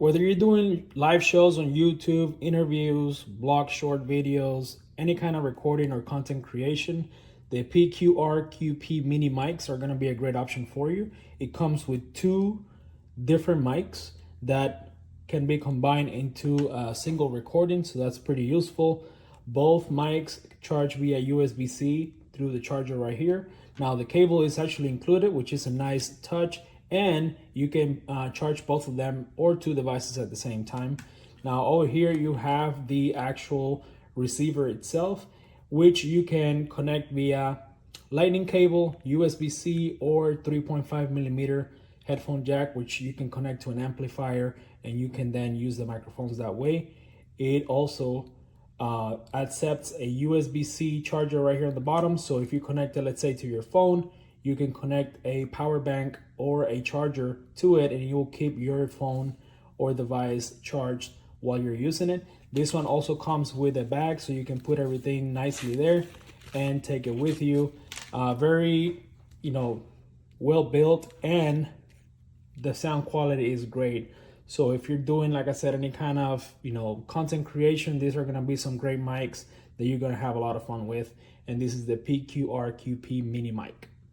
Whether you're doing live shows on YouTube, interviews, blog short videos, any kind of recording or content creation, the PQRQP mini mics are going to be a great option for you. It comes with two different mics that can be combined into a single recording, so that's pretty useful. Both mics charge via USB-C through the charger right here. Now the cable is actually included, which is a nice touch, and you can charge both of them or two devices at the same time. Now over here you have the actual receiver itself, which you can connect via lightning cable, USB-C, or 3.5 millimeter headphone jack, which you can connect to an amplifier, and you can then use the microphones that way. It also accepts a USB-C charger right here at the bottom. So if you connect it, let's say, to your phone, you can connect a power bank or a charger to it, and you'll keep your phone or device charged while you're using it. This one also comes with a bag, so you can put everything nicely there and take it with you. Very, well built, and the sound quality is great. So if you're doing, like I said, any kind of, content creation, these are gonna be some great mics that you're gonna have a lot of fun with. And this is the PQRQP mini mic.